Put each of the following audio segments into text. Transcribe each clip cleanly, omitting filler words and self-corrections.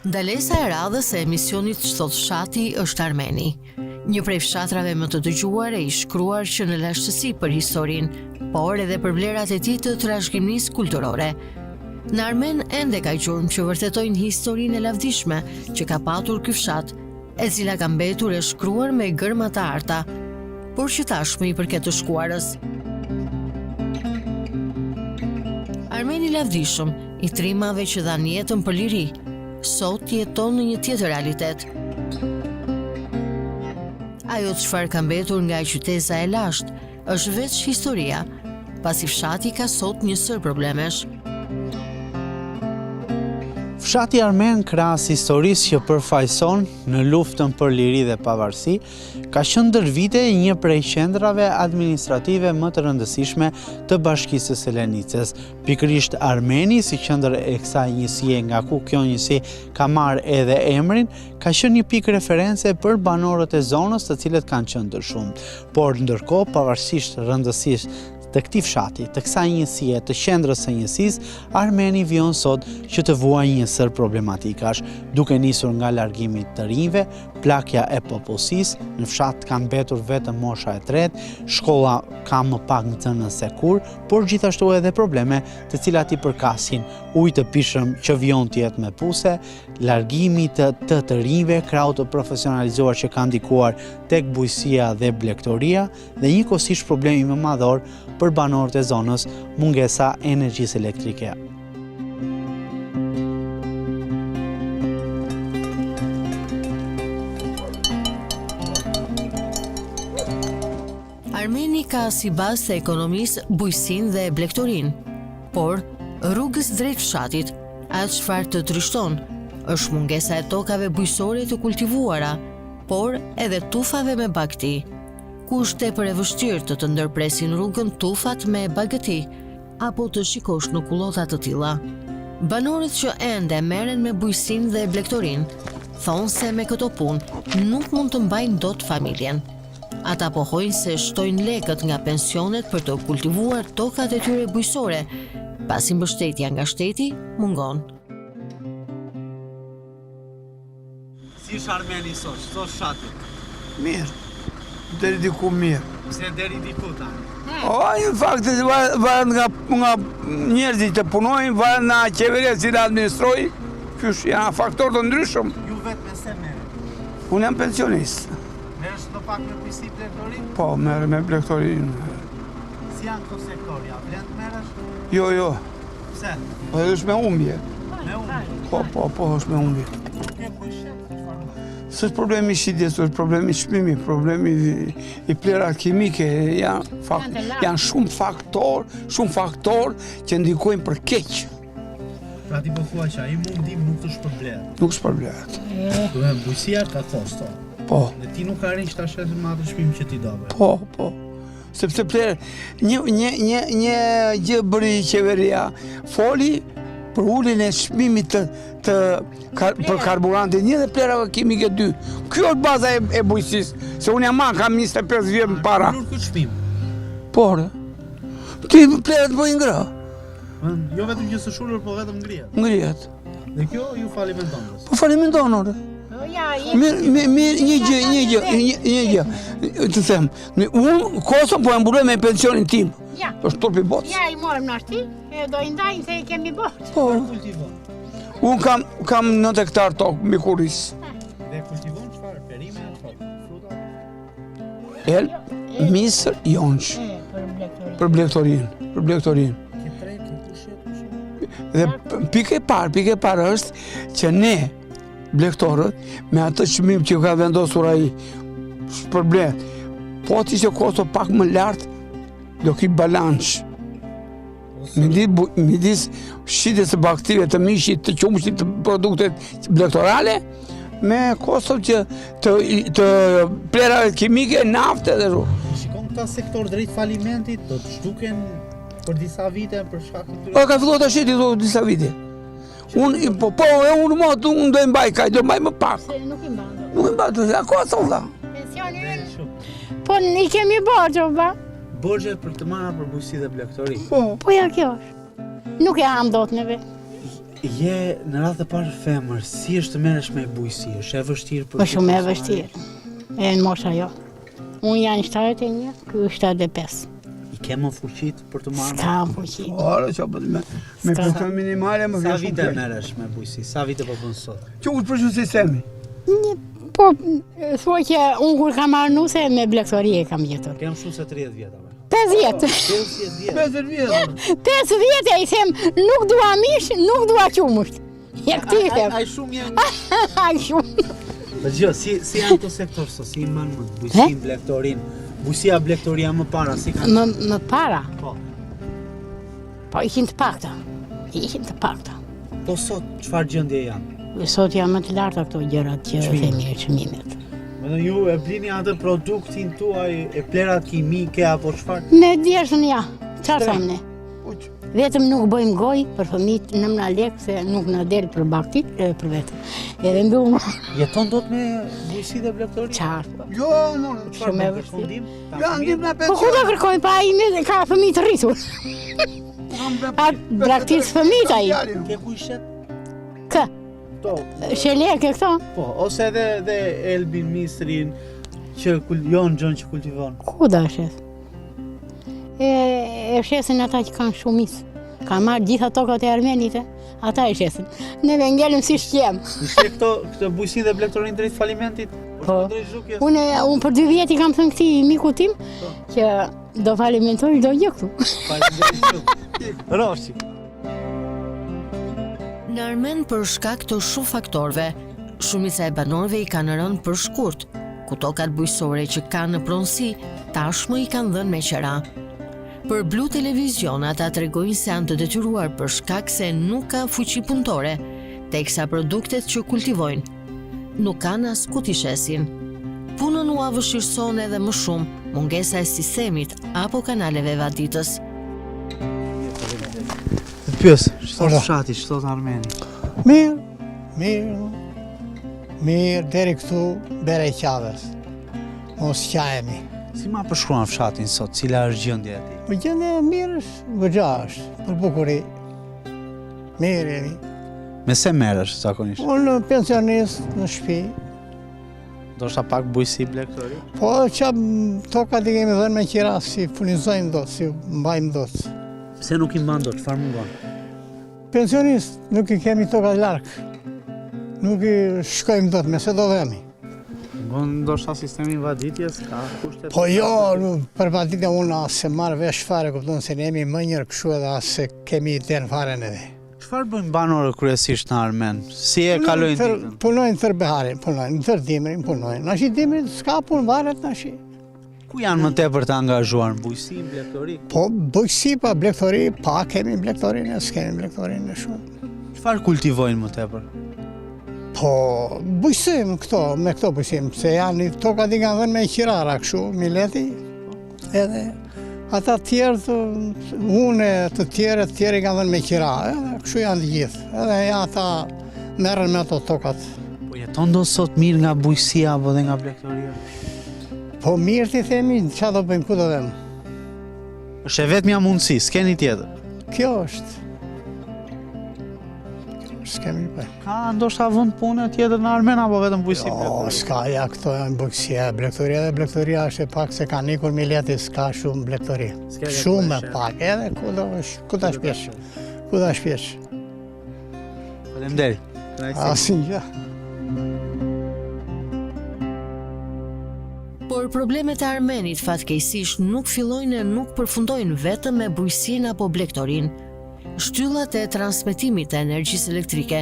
Ndalesa e radhës e emisionit Ç'thot fshati është Armeni, një prej fshatrave më të dëgjuar e i shkruar që në lashtësi për historinë, por edhe për vlerat e tij të trashëgimisë kulturore. Në Armen ende ka gjurmë që vërtetojnë historinë e lavdishme që ka patur ky fshat, e cila ka mbetur e shkruar me gërma të arta, por që tashmë i përket të shkuarës. Armeni i lavdishëm, i trimave që dhanë jetën për liri, sot jeton në një tjetër realitet. Ajo çfarë ka mbetur nga qytesa e lashtë është veç historia, pasi fshati ka sot një sër problemesh. Fshati armen krahas historisë që përfaqëson në luftën për liri dhe pavarësi, ka qenë ndër vite një prej qendrave administrative më të rëndësishme të Bashkisë së Selenicës. Pikërisht Armeni, si qendër e kësaj njësie nga ku kjo njësi ka marrë edhe emrin, ka qenë një pikë reference për banorët e zonës, të cilët kanë qenë të shumë. Por ndërkohë, pavarësisht rëndësisë të këtij fshati, të kësaj njësie, të qendrës së njësisë, Armeni vjen sot që të vuajë një sër problematikash, duke nisur nga largimi të rinjve, plakja e popullsisë, në fshat ka mbetur vetëm mosha e tretë, shkolla ka më pak nxënës se kur, por gjithashtu edhe probleme të cilat i përkasin ujë të pishëm që vjon të jetë me puse, largimi të rinjve, krau të profesionalizuar që kanë ndikuar tek bujësia dhe blegtoria, dhe njëkohësisht problemi më madhor për banorët e zonës, mungesa e energjisë elektrike. Armeni ka si bazë të ekonomisë bujësinë dhe blegtorinë, por rrugës drejt fshatit, atë çfarë të trishton, është mungesa e tokave bujësore të kultivuara, por edhe tufave me bagëti. Ku është tepër e vështirë të ndërpresin rrugën tufat me bagëti, apo të shikosh në kullota të tilla. Banorët që ende merren me bujësinë dhe blegtorinë, thonë se me këto punë nuk mund të mbajnë dot familjen. Ata pohojnë se shtojnë lekët nga pensionet për të kultivuar tokat e tyre bujësore, pasi mbështetja nga shteti mungon. Si është Armeni sot, ç'thot fshati? Mirë, deri diku mirë. Pse deri diku tani? Në fakt, varet nga njerëzit që punojnë, varet nga qeveria që administrojë, kysh janë faktorë të ndryshëm. Ju vetë me se merret? Unë jam pensionist. Merresh në pak me bujësi blegtorinë? Po, merre me blegtorinë. Si janë këto sektorja? Vlen të merresh? Jo. Pse? Po është me humbje. Me umbje? Po, është me humbje. S'është problemi shitjes, është problemi çmimi, problemi i plerat kimike, janë shumë faktor që ndikojnë për keq. Pra ti po thua që ai mundim nuk të shpërblet. Nuk shpërblet. Duhet bujësia ka kosto. Po. Dhe ti nuk arrin ta shesh me atë çmim që ti dove. Po. Sepse një gjë bëri qeveria, foli për uljen e çmimit për karburantin 1 dhe plerave kimike 2. Kjo është baza e bujësisë, se unë kam 25 vjet më para. Nuk ka çmim. Por ti pleret bëjnë ngra. Jo vetëm që së shulur, po vetëm ngrihet. Ngrihet. Dhe kjo ju falimenton. Po falimenton orë. Mirë, një gjë, të them, unë Kosovën po e mburoj me pensionin tim, është turpi botës. Ja, i morëm në ashti, do i ndajnë se i kemi botë. Po, unë kam 9 hektar tokë mbi Kurris. Dhe kultivon çfarë? Perime, fruta? Elb, misër, jonç. Për blegtorinë. Dhe pike e parë është që ne, blegtorët, me atë çmim që ka vendosur ai, shpërblet. Po ti që Kosovë pak më lartë, do ki balanç. Midis shitjes së baktive, të mishit, të qumshit, të produktet blegtorale, me Kosovë që të plerave kimike, nafte dhe rrugë. Shikon këta sektor drejt falimentit, do të zhduken për disa vite, për shkak të tyre. Po ka filluar ta shiti disa vite. Unë do e mbaj kaj, do mbaj më pak. Nuk i mbaj. Nuk i mbaj, a Kosovë. Pensioni ynë. Po i kemi borxhe, ba. Borxhet për të marrë për bujësi dhe blegtori. Po ja kjo është. Nuk e ham dot neve. Je në radhë të parë femër, si është të merresh me bujqësi? Është e vështirë për Po shumë e vështirë. E në mosha jo. Unë janë 71, ky është 75. I ke më fuqit për të marrë? S'ka fuqi. Ora që me pension minimale më Sa vjen vite shumë. merresh me bujqësi? Sa vite po bën sot? Që u përshë sistemi. Po, thua që unë kur kam marrë nuse me blektori e kam jetur. Kem shumë se 30 vjeta. 50. 50 vjetë. 50 vjetë. 50 e i them, nuk dua mish, nuk dua qumusht. Ja këti i them. Ai shumë janë. Ai shumë. Po gjë, si janë këto sektor sot, si i mban më? Bujqësinë, blektorin. Bujqësia, blektoria më para, si kanë? Më para, Po. po ishin të pakta. Ishin të pakta. Po sot çfarë gjendje janë? Sot janë më të larta këto gjërat që themi çmimet. Më ju e blini atë produktin tuaj, e plerat kimike apo çfarë? Ne djersën ja, çfarë thamë ne? Vetëm nuk bëjmë gojë për fëmijët në mëna lek se nuk na del për baktit për vetë. Edhe mbi unë. Jeton dot me bujqësi dhe blektori? Çfarë? Jo, no. Shumë e Për vështirë. fundim? Ja, ndim na Po ku do pension. kërkojnë pa ai ka fëmijë të rritur. A braktis fëmijët ai? Ke ku i shet? Kë? To. Shelek e këto? Po, ose edhe Elbin Misrin që jon gjën që kultivon. Ku do shes? E shesin ata që kanë shumicë. Ka marrë gjitha tokat e armenit, ata e shesin. Neve ngelim si shqem. Ishte këtë bujqësi dhe blektorin drejt falimentit? Po. Drejt zhukjes? Unë për 2 vjet i kam thënë këtij miku tim që do falimentoj, do gjë këtu. Faleminderit shumë. Rofshi. Në Armen për shkak të shumë faktorëve, shumica e banorëve i kanë rënë për shkurt, ku tokat bujqësore që kanë në pronësi tashmë i kanë dhënë me qera. Për Blu Televizion ata tregojnë se janë të detyruar për shkak se nuk ka fuqi punëtore, teksa produktet që kultivojnë nuk kanë as ku t'i shesin. Punën u avëshirëson edhe më shumë mungesa e sistemit apo kanaleve vaditës. Të pyes, ç'thot fshati, ç'thot Armeni? Mirë, deri këtu bere qavës. Mos qajemi. Si ma përshkruan fshatin sot, cila është gjendja e tij? Po gjendje e mirë është, gëgja është, për bukuri. Mirë jemi. Me se merresh zakonisht? Unë pensionist në shtëpi. Do shta pak bujqësi blektori? Po qa tokat i kemi dhënë me qira, si furnizojmë dot, si mbajmë dot. Pse nuk i mban dot, çfarë mungon? Pensionist, nuk i kemi tokat larkë. Nuk i shkojmë dot, me se do vemi. Mungon ndoshta sistemi vaditjes, ka kushtet? Po jo, për vaditja unë se marrë vesh fare, kupton se ne jemi më njërë këshu edhe se kemi den fare në dhe. Çfarë bëjnë banorët kryesisht në Armen? Si e kalojnë ditën? Punojnë tër beharin, punojnë, tër dimrin punojnë. Nashi dimrin s'ka punë varet nashi. Ku janë më tepër të angazhuar? Në bujqësi, në blektori? Po bujqësi pa blektori, pa kemi blektorinë, s'kemi blektorinë shumë. Çfarë kultivojnë më tepër? Po bujqësim këto, me këto bujqësim, se janë tokat i kanë dhënë me qirara këshu, mileti, edhe ata tjerë, une të tjerë i kanë dhënë me qira, edhe këshu janë të gjithë, edhe ja ata merren me ato tokat. Po jeton do sot mirë nga bujqësia apo dhe nga blektoria? Po mirë ti themi, qa do bëjmë, ku do dhemë? Është e vetmja mundësi, s'keni tjetër. Kjo është. S'kemi bëjmë. Ka ndoshta vend pune tjetër në Armen apo vetëm bujqësi O, blektori? s'ka, ja këto janë bujqësia, blektoria dhe blektoria është e pak se ka nikur mileti, s'ka shumë blektori. S'ka Shumë blektori, e pak, edhe ku ta shpesh. Ku ta shpesh. Faleminderit. Asin gjë. Por problemet e Armenit fatkeqësisht nuk fillojnë e nuk përfundojnë vetëm me bujqësinë apo blektorin. Shtyllat e transmetimit të energjisë elektrike,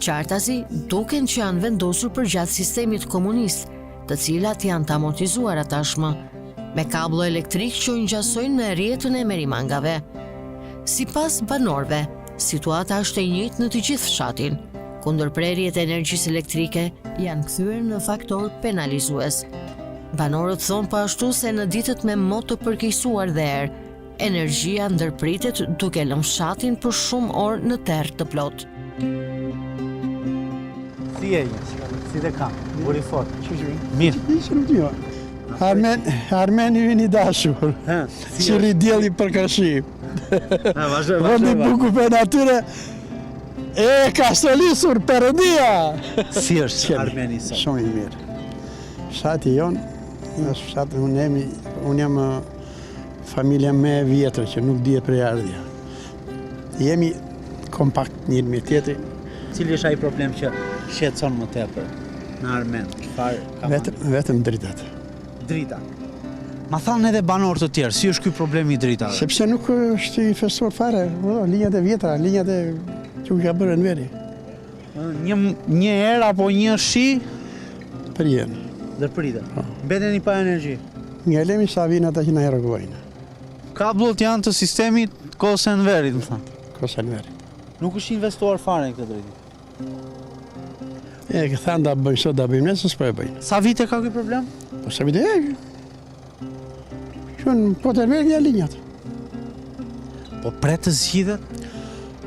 qartazi duken që janë vendosur përgjatë sistemit komunist, të cilat janë të amortizuara tashmë, me kablo elektrik që u ngjasojnë me rrjetën e merimangave. Sipas banorëve, situata është e njëjtë në të gjithë fshatin, ku ndërprerjet e energjisë elektrike janë kthyer në faktor penalizues. Banorët thonë po ashtu se në ditët me mot të përkeqësuar dhe erë, energjia ndërpritet duke lënë fshatin për shumë orë në terr të plot. Si e një? Si dhe kam? Buri fort. Mirë. Ishëm t'jo. Armeni vini dashur. Si rridjeli për kashim. Vazhdo. Vëndi buku për natyre, Ka solisur Perëndia! Si është Armeni sot? Shumë i mirë. Fshati jonë, është fshati unë jam familja me e vjetër që nuk dihet për ardhja. Jemi kompakt njëri me tjetrin. Cili është ai problem që shqetëson më tepër në Armen? Vetëm dritat. Drita. Ma thanë edhe banorë të tjerë, si është ky problemi i dritave? Sepse nuk është i festuar fare, linjat e vjetra, linjat e që u ka bërë në veri. Një herë apo një shi Për jenë. ndërpritet. Mbeteni pa energji. Nga lemi sa vinë ata që na herëgojnë. Kabllot janë të sistemit Kosa Enverit, më thanë. Kosa në veri. Nuk është investuar fare në këtë drejtim. Këthanë da bëjnë sot, da bëjmë nesë, s'po e bëjnë. Sa vite ka ky problem? Po sa vite qënë po të veri e linjat. Po pret të zgjidhet?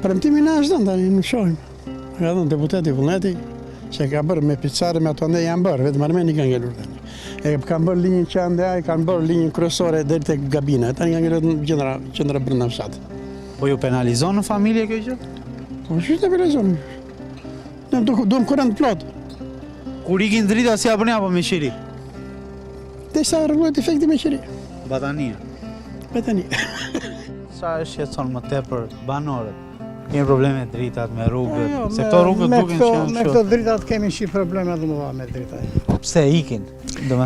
Premtimi na është dhënë tani, nuk shohim. Ka dhënë deputeti Vullneti, që ka bërë me pizzare me ato ndaj janë bërë, vetëm Armeni ka ngelur tani. Kanë bërë linjën që andaj, kanë bërë linjën kryesore deri tek Gabina, tani kanë ngelur në qendra brenda fshatit. Po ju penalizon në familje kjo gjë? Po që të penalizon? Ne duam kurrent plot. Kur ikin drita si apo ne apo me qiri? Derisa rregullohet efekti me qiri. Batania. Betani. Sa është shqetëson më tepër banorët? Kemi probleme me dritat, me rrugët, se këto rrugët duken që janë Me këto dritat kemi shi probleme dhe më dha me dritat. Pse ikin?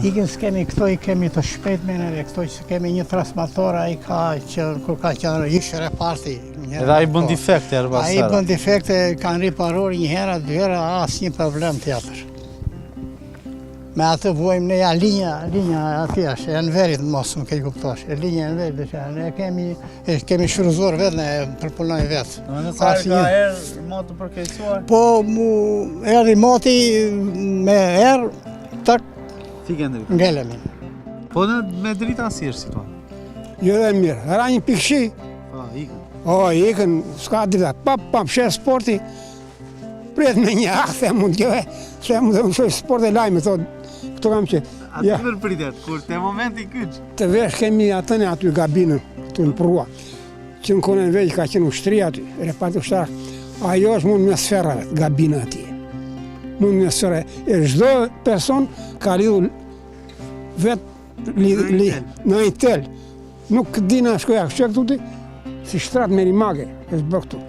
Ikin s'kemi këto, i kemi të shpejt me neve, këto që kemi një transformator, ai ka që kur ka qenë ishë reparti. Edhe ai bën defekte her pas Ai bën defekte, kanë riparor një herë, dy herë, asnjë problem tjetër. Me atë vuajmë ne ja linja aty është, e në verit mos më ke kuptosh. E linja e në verit, ne kemi shfryzuar vetë, ne përpunojmë vetë. Domethënë sa ka herë moto përkeqësuar? Po erdhi moti me erë, tak Fikën drita. ngelemi. Po me drita si është situata? Jo dhe mirë, era një pikëshi, Po, ikën. ikën, s'ka drita, pap, shes sporti, pret me një akte mund t'jove, se mund të më shoj sport e lajme, këto kam që, Aty ndërpritet, kur te momenti kyç. të vesh kemi atëne aty gabinën, të në prua, që në konën vej ka qenë ushtria aty, reparti ushtarak, ajo është mund me sferave, gabina aty. Mund me sferave, e çdo person ka lidhur vetë në një tel. Nuk dina shkoja kështë këtu ti, si shtrat me rimage, e s'bë këtu.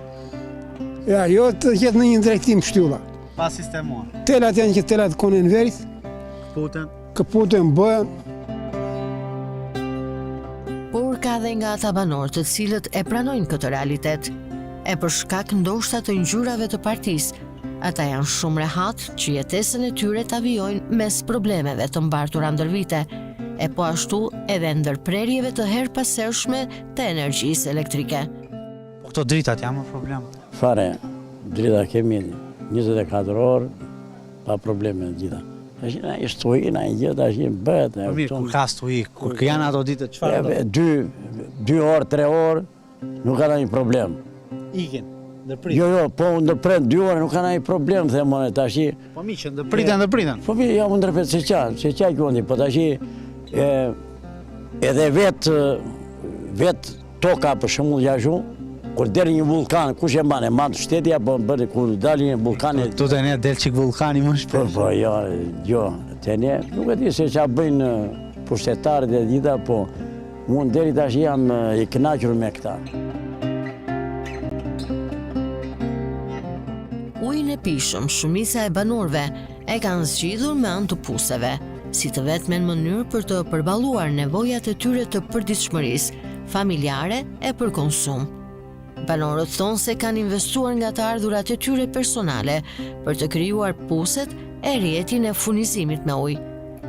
E ajo të jetë në një drejtim shtylla. Pa sistemuar. Telat janë që telat konën verit, Puten. këputën bëhen, Por ka dhe nga ata banorë të cilët e pranojnë këtë realitet, e për shkak ndoshta të ngjyrave të partisë, ata janë shumë rehat që jetesën e tyre ta vijojnë mes problemeve të mbartura ndër vite, e po ashtu edhe ndërprerjeve të herpasershme të energjisë elektrike. Po këto dritat janë më problem. Fare, drita kemi 24 orë, pa probleme gjitha. Tash na i shtoi, na i gjë tash bëhet. Po mirë, kur ka stui, kur janë ato ditë çfarë do? 2 orë, 3 orë, nuk ka ndonjë problem. Ikin, ndërprit. Jo, po ndërpret 2 orë, nuk ka ndonjë problem, them unë tash. Po mirë, që ndërpriten. Po mirë, ja mund ndërpret se çaj gjoni, po tash edhe vet toka për shembull jashtu, kur del një vulkan, kush e mban? E mban shteti apo bën kur dalin një vulkan? Tu te ne del çik vulkani më shpesh. Po jo, te ne nuk e di se ç'a bëjnë pushtetarët e gjitha, po unë deri tash jam i kënaqur me këta. Ujin e pishëm shumica e banorëve e kanë zgjidhur me anë të puseve, si të vetmen mënyrë për të përballuar nevojat e tyre të përditshmërisë familjare e për konsum. Banorët thonë se kanë investuar nga të ardhurat e tyre personale për të krijuar puset e rrjetin e furnizimit me ujë.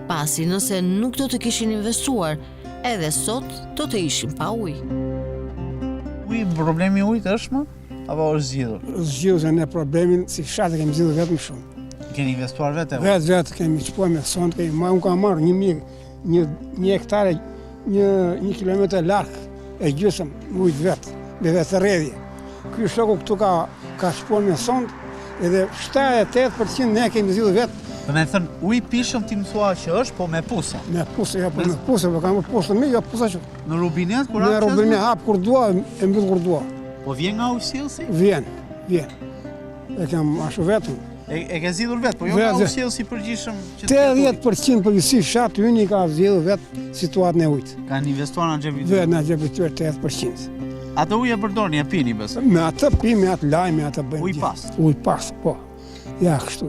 Pasi nëse nuk do të kishin investuar, edhe sot do të ishin pa ujë. Problemi i ujit është më? Apo është zgjidhur? Zgjidhur se ne problemin si fshatë kemi zgjidhur vetëm shumë. Keni investuar vetë? Vetë kemi çpuar me sond, unë kam marrë një hektare, një kilometër larg e gjysëm ujit vetë. Me vetë rredhje. Ky shoku këtu ka shpuar me sond, edhe 78% ne kemi zgjidhur vetë. Do të thënë, uji pishëm ti më thua që është, po me pusa. Me pusa, po me pusa, po kam pusa me, jo pusa që. Në rubinet kur hap? Në rubinet hap kur dua, e mbyll kur dua. Po vjen nga ujësillësi? Vjen. E kam ashtu vetëm. E ke zgjidhur vetë, po jo Vetë. ka usjellës i përgjithshëm që 80% përgjithësi fshati ynë i ka zgjedhur vetë situatën e ujit. kanë investuar në xhepit. Vetë na xhepit 80%. Atë ujë e përdorni, e pini besoj. Me atë pi, me atë laj, me atë bëjmë. Ujë gjithë. pastër. Ujë pastër, po. Ja, kështu.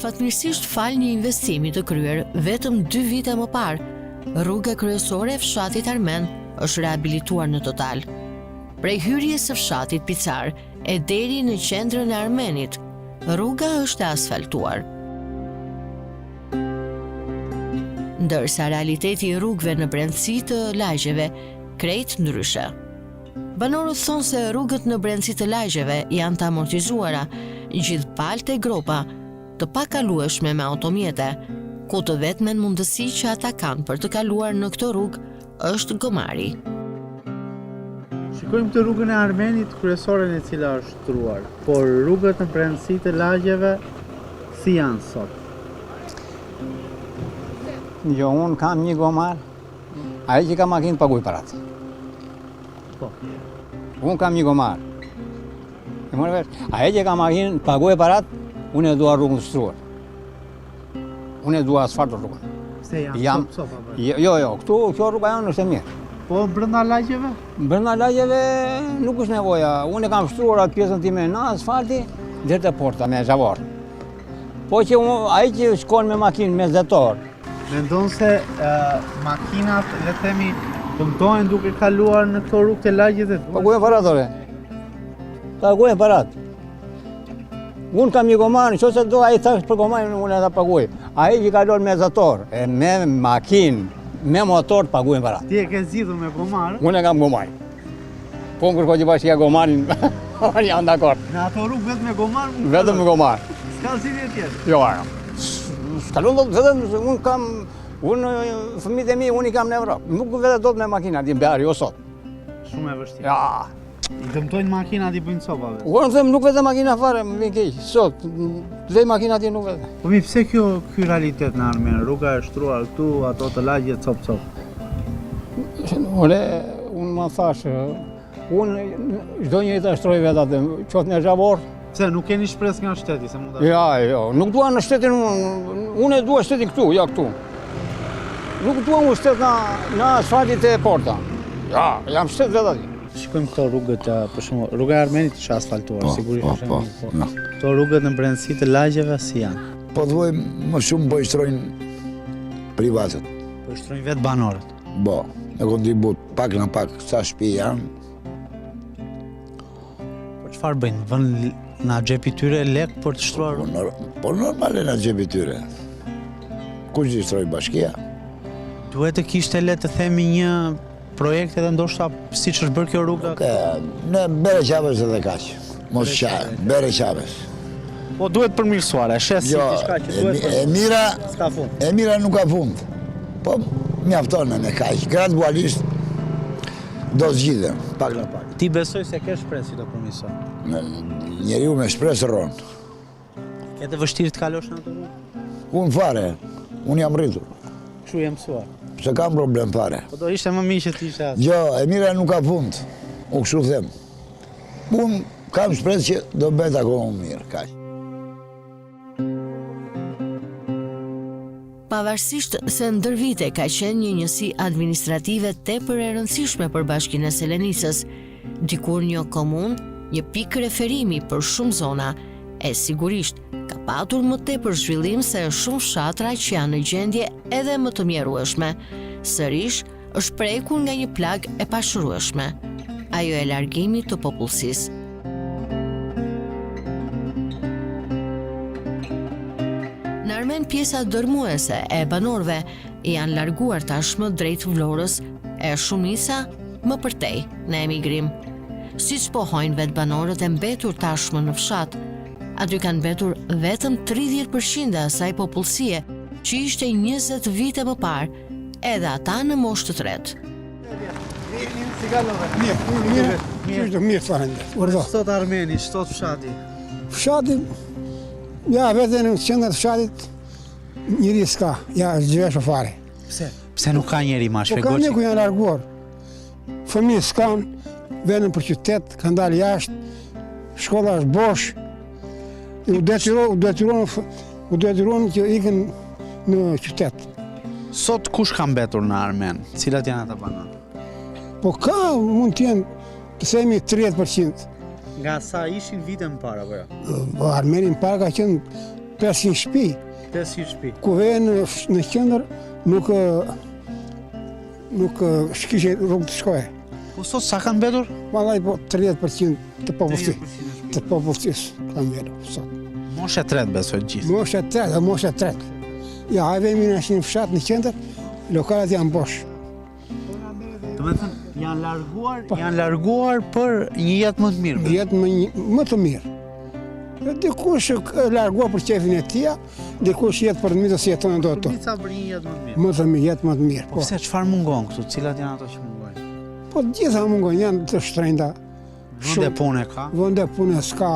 Fatmirësisht fal një investimi të kryer vetëm 2 vite më parë, rruga kryesore e fshatit armen është rehabilituar në total. Prej hyrjes së fshatit Picar e deri në qendrën e Armenit, rruga është asfaltuar. Ndërsa realiteti i rrugëve në brendësi të lagjeve krejt ndryshe. Banorët thonë se rrugët në brendësi të lagjeve janë të amortizuara, gjithë palët e gropa, të pakalueshme me automjete, ku të vetmen mundësi që ata kanë për të kaluar në këtë rrugë është gomari. Shikojmë të rrugën e Armenit kryesore e cila është shtruar, por rrugët në brendësi të lagjeve si janë sot? Jo, unë kam një gomar, ai që ka makinë paguaj parat. Po. Unë kam një gomar. E morë vesh, ai që ka makinë paguaj parat, unë e dua rrugën të shtruar. Unë e dua asfaltur rrugën. Se janë Jam- sopa. Jo, kjo rruga jonë është e mirë. Po brenda lagjeve? Brenda lagjeve nuk është nevoja. Unë e kam shtruar atë pjesën time në asfalti, deri te porta me zhavar. Po që ai që shkon me makinë me zetor, Mendon se makinat, le të themi, dëmtojnë duke kaluar në këto rrugë të lagjet e paguajnë parat ore. Paguajnë parat. Unë kam një gomar, nëse do ai thash për gomarin unë ata paguaj. Ai që kalon me zator, e me makinë, me motor paguajnë parat. Ti e ke zgjidhur me gomarë, Unë e kam gomar. Po më kërkoj që bashkë gomarin, jam dakord. në ato rrugë vetëm me gomarë, Vetëm me gomar. s'ka zgjidhje tjetër. Jo, s'kalon dot vetëm se unë kam fëmijët e mi, unë i kam në Evropë. Nuk vetë dot me makina di mbear, jo sot. Shumë e vështirë. Ja. I dëmtojnë makinat, i bëjnë copave. Unë them nuk vetë makina fare, më vjen keq. Sot, dhe makina ti nuk vetë. Po mi pse ky realitet në Armen, rruga e shtruar këtu, ato të lagjet cop. Unë më thash, unë çdo njeri ta shtroj vetë atë, qoftë në zhavor. Pse nuk keni shpresë nga shteti se mund ta. Jo, nuk dua në shtetin unë e dua shtetin këtu, ja këtu. Nuk dua unë shtet në asfaltit e porta. Ja, jam shtet vetë aty. Shikojmë këto rrugët, për shembull, rruga e Armenit është asfaltuar, sigurisht është. Po. Këto rrugët në brendësi të lagjeve si janë? Po të vojmë më shumë po i shtrojnë privatët. Po shtrojnë vetë banorët. Bo, me kontribut, pak në pak, sa shtëpi janë. Po çfarë bëjnë? Vën në xhepi tyre lek për të shtruar rrugën? Po normale në gjepi tyre. Kush i shtroj bashkia? Duhet të kishte le të themi një projekt edhe ndoshta siç është bërë kjo rrugë. Në bere qabës edhe kaq. Mos qaj, bere qabës. Po duhet përmirësuar, e shes si diçka që duhet e mira, s'ka fund. e mira nuk ka fund. Po mjafton me kaq. Gradualisht do zgjidhem, pak në pak. Ti besoj se ke shpresë që do përmirësoj. Njeriu me shpresë rron. Ke të vështirë të kalosh në atë rrugë? Unë fare, unë jam rritur. Kështu je mësuar. Se kam problem fare. Po do ishte më mirë që të ishte atë. Jo, e mira nuk ka fund. U kështu them. Unë kam shpresë që do bëhet akoma më mirë, kaq. Pavarësisht se ndër vite ka qenë një njësi administrative tepër e rëndësishme për Bashkinë e Selenicës, dikur një komunë, një pikë referimi për shumë zona, e sigurisht ka patur më tepër zhvillim se shumë fshatra që janë në gjendje edhe më të mjerueshme. Sërish është prekur nga një plagë e pashërueshme, ajo e largimit të popullsisë. Në Armen pjesa dërmuese e banorëve janë larguar tashmë drejt Vlorës e shumica më përtej në emigrim. Siç pohojnë vetë banorët e mbetur tashmë në fshat, aty kanë mbetur vetëm 30% e asaj popullsie që ishte 20 vite më parë, edhe ata në moshë të tretë. Mirë fare. Sot Armeni, sot fshati. Fshati, ja, vetë në qendër të fshatit, njëri s'ka, ja, zgjvesh fare. Pse nuk ka njeri ma Po ka një ku janë larguar. Fëmijë s'kan, venën për qytet, kanë dalë jashtë, shkolla është bosh, u detyruan që ikin në qytet. Sot kush ka mbetur në Armen? Cilat janë ata banor? Po ka, mund t'jenë, të themi 30%. Nga sa ishin vite më para, apo jo? Armeni më para ka qenë 500 shtëpi. 500 shtëpi. Ku vejnë në qendër nuk shkishe rrugë të shkoje. Po sot sa kanë mbetur? Malaj po 30% të popullsisë kanë mbetur sot. Moshe 3 besoj gjithë. Moshe 3. Ja, hajvemi në një fshat në qendër, lokalet janë bosh. Do të thënë, janë larguar për një jetë më të mirë. Jetë më të mirë. Dikush larguar për qefin e tia, dikush jetë për të mirë se jeton do ato. Përmica për një jetë më të mirë. Jetë më të mirë. Po pse çfarë mungon këtu? Cilat janë ato që mungojnë? Po gjitha mungon, janë të shtrenjta. Vende pune ka? Vende pune s'ka.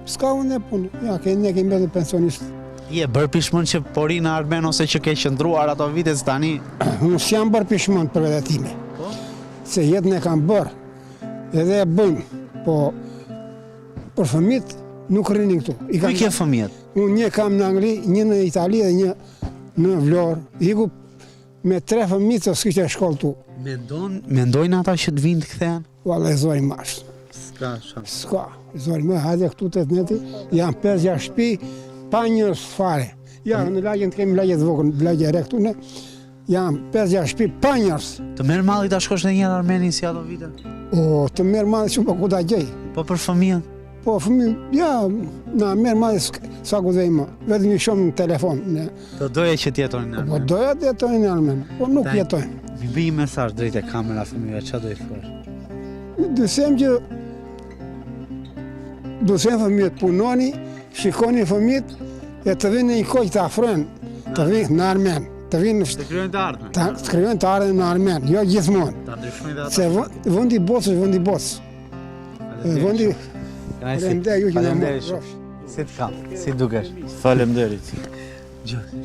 S'ka vende pune. Ja, ne kemi mbetur pensionistë. Je bërë pishmën që pori në Armen ose që ke qëndruar ato vite tani? Unë s'jam bërë pishmën për vetë time. Se jetën e kam bërë, edhe e bëjmë, po për fëmijët nuk rrinin këtu. Ku i ke fëmijët? Unë një kam në Angli, një në Itali dhe një në Vlorë. Iku me 3 fëmijët të s'kishte shkollë tu. Mendojnë ata që të vinë të kthehen? Valla e zori mashtë. S'ka, e zori më, hajde këtu të neti, janë 5-6 shtëpi, pa njërës fare. Ja, në lagjen të kemi lagje të vogël, lagje re këtu ne, janë 5-6 shtëpi, pa njërës. Të merë malli ta shkosh në një Armeni si ato vite? O, të merë malli që po ku ta gjej. Po për fëmijën? Po fëmijën, ja, na merë malli sa ku dhej më, vetëm një shumë në telefon. Të doje që t'jetojnë në Armen? Po doja të jetojnë në Armen, po nuk jetojnë. Mi bëj një mesazh drejt e kamera fëmijëve, çfarë do i thuash? Dusem fëmijët punoni, shikoni fëmijët e të vinë një kohë të afrojnë, të vinë në Armen, të vinë të krijojnë të ardhmen. Të krijojnë të ardhmen në Armen, jo gjithmonë. Ta ndryshojnë dhe ata. Se vendi bosë është vendi bosë. Vendi Faleminderit. Si të kam? Si dukesh? Faleminderit.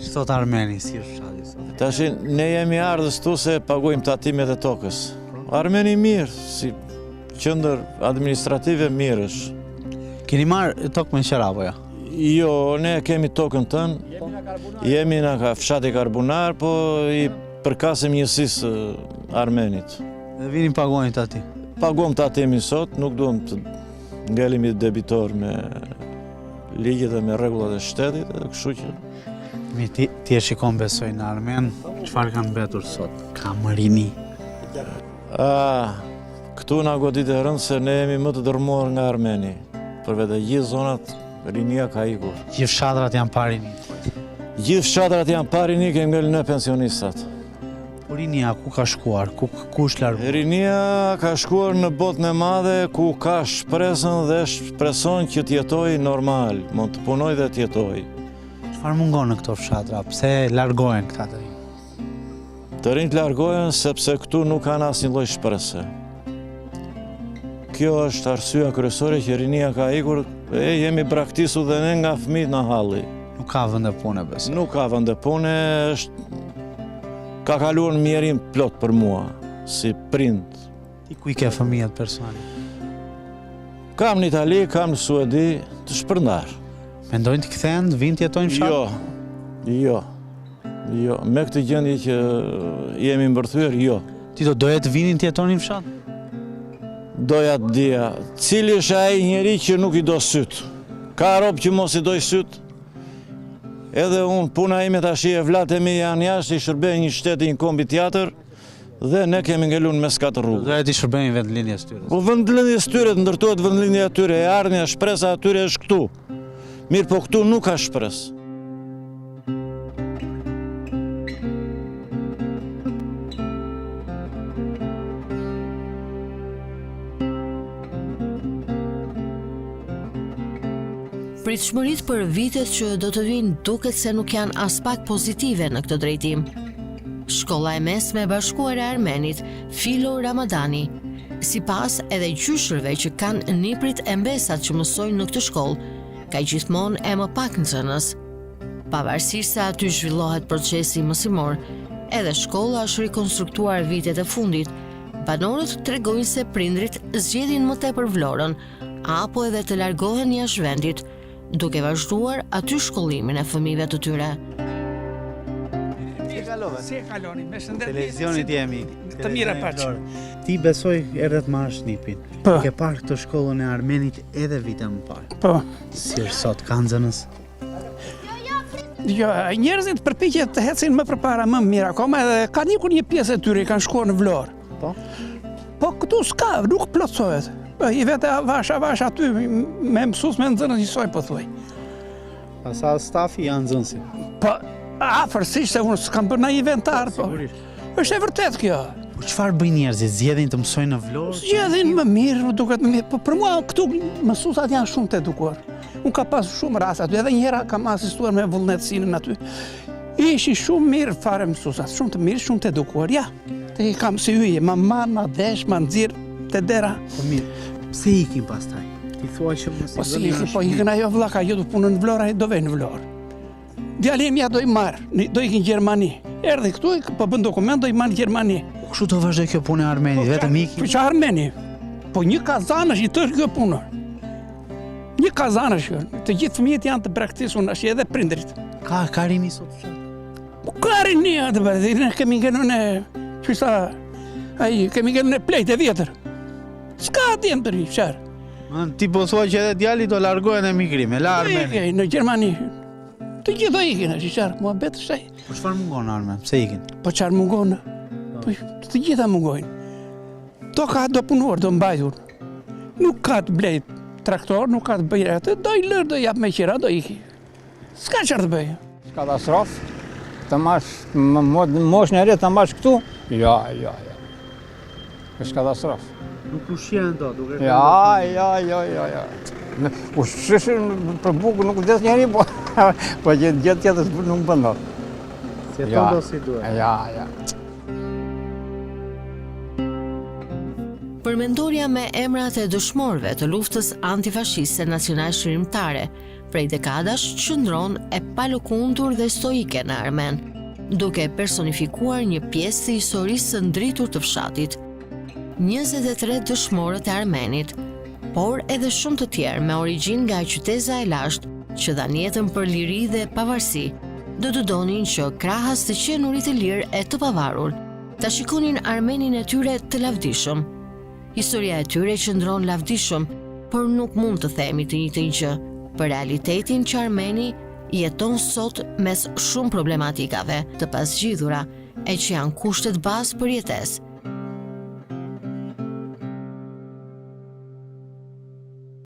Sot Armeni si është fshati sot? Tash ne jemi ardhës tu se paguajmë tatimet e tokës. Armeni mirë, si qendër administrative mirë është. Keni marrë tokë me qera apo jo? Jo, ne kemi tokën tënë, jemi në fshati Karbunar, po i përkasim njësisë Armenit. Dhe vini paguajnë të ati? Paguajmë të atimi sot, nuk duhem të ngelimi debitor me ligjet dhe me rregullat e shtetit, edhe kështu që... Ti e shikon besoj në Armen, çfarë kanë mbetur sot? Ka më rini? Këtu na godit e rëndë se ne jemi më të dërmuar nga Armeni. Për vete gjithë zonat, rinia ka ikur. Gjithë fshatrat janë pa rini? Gjithë fshatrat janë pa rini, kemi ngellë në pensionistat. Po rinia ku ka shkuar? Ku është largu? Rinia ka shkuar në botën e madhe ku ka shpresën dhe shpreson që t'jetoj normal, mund të punoj dhe t'jetoj. Çfarë mungon në këto fshatra? Pse largohen këta të rinj? Të rinjt largohen sepse këtu nuk kanë asnjë lloj shprese. Kjo është arsyeja kryesore që rinia ka ikur e jemi braktisur dhe ne nga fëmijët në halli. Nuk ka vende pune besoj. Nuk ka vende pune, ka kaluar mjerim plot për mua, si prind. Ti ku i ke fëmijët personali? Kam në Itali, kam në Suedi, të shpërndar. Mendojnë të kthehen, vinë të jetojnë fshat? Jo. Me këtë gjendje që jemi mbërthyer, jo. Ti do doje të vinin të jetonin fshat? Doja të dija, cili është ai njeri që nuk i do syt? Ka rob që mos i doj syt? Edhe unë, puna ime tash e vlatë e mi janë jashtë, i shërbej një shteti, një kombi tjetër, dhe ne kemi ngelun mes 4 rrugë. Doja ti shërbejnë vendlinjes tyre? Po vendlinjes tyre, të ndërtohet vendlinja tyre, e ardhmja, shpresa atyre është këtu. Mirë, po këtu nuk ka shpresë. Pritshmëritë për vitet që do të vinë duket se nuk janë as pak pozitive në këtë drejtim. Shkolla e mesme e Bashkuar e Armenit, Filo Ramadani, sipas edhe gjyshërve që kanë niprit e mbesat që mësojnë në këtë shkollë, ka gjithmonë e më pak nxënës. Pavarësisht se aty zhvillohet procesi mësimor, edhe shkolla është rikonstruktuar vitet e fundit, Banorët tregojnë se prindrit zgjedhin më tepër Vlorën, apo edhe të largohen jashtë vendit, duke vazhduar aty shkollimin e fëmijëve të tyre. Si e kaloni, me shëndet. Televizionit jemi. Të mira paç. Ti besoj erdhe të marrësh nipin. Po. Ke parë këtë shkollën e Armenit edhe vite më parë. Po. Si është sot Kanxanës? Jo, njerëzit përpiqen të ecin më përpara më mirë akoma edhe ka nikur një pjesë e tyre kanë shkuar në Vlorë. Po? Po këtu s'ka, nuk plotësohet. Po i vetë avash aty me mësues me nxënës njësoj po thuaj. Asa stafi janë nxënësi. Po afërsisht se unë s'kam bërë në inventar, po. Është e vërtet kjo. Po çfarë bëjnë njerëzit? Zgjedhin të mësojnë në Vlorë? Zgjedhin më mirë, duket më mirë. Po për mua këtu mësuesat janë shumë të edukuar. Unë ka pas shumë raste aty, edhe njëra kam asistuar me vullnetësinë aty. Ishin shumë mirë fare mësuesat, shumë të mirë, shumë të edukuar. Ja, te kam si hyje, ma marr, ma desh, ma nxirr te dera. Po mirë. Pse ikin pastaj? Ti thua që mos Po si ikin, po ikin ajo vllaka, jo do punën në Vlorë, ai do vej në Vlorë. Djalim ja do i marr, do ikin në Gjermani. Erdhi këtu, po bën dokument, do i marr në Gjermani. Kështu të vazhdoj kjo punë e Armenit, vetëm ikin. Po çfarë Armeni? Po një kazan është i tërë kjo punë. Një kazan është kjo. Të gjithë fëmijët janë të braktisur, është edhe prindrit. Ka rini sot? Po ka rini atë bërë, ne kemi ngënë në çfarë ai kemi ngënë në plejt e vjetër. S'ka atje për çfarë. Ti po thua që edhe djali do largohen në emigrim, la Armeni. Në Gjermani. Të gjithë do ikin, është çfarë, muhabet është ai. Po çfarë mungon Armen? Pse ikin? Po çfarë mungon? Po të gjitha mungojnë. Toka do punuar, do mbajtur. Nuk ka të blej traktor, nuk ka të bëj atë, do i lër, do jap me qira, do iki. S'ka çfarë të bëj. Katastrofë, të mash, moshën e re të mash këtu? Ja. Është katastrofë. Nuk ushjen do, duke Ja. Ushqishin për bukë nuk des njeri, po gjithë tjetës nuk bëndo. Si e tondo si duhet. Ja. Përmendorja me emrat e dëshmorëve të luftës antifashiste nacional shërimtare prej dekadash qëndron e palëkundur dhe stoike në Armen, duke personifikuar një pjesë të historisë së ndritur të fshatit. 23 dëshmorët e Armenit, por edhe shumë të tjerë me origjinë nga qyteza e lashtë që dhanë jetën për liri dhe pavarësi, do të donin që krahas të qenurit të lirë e të pavarur ta shikonin Armenin e tyre të lavdishëm. Historia e tyre qëndron lavdishëm, por nuk mund të themi të njëjtën gjë për realitetin që Armeni jeton sot mes shumë problematikave të pasgjidhura e që janë kushtet bazë për jetesë.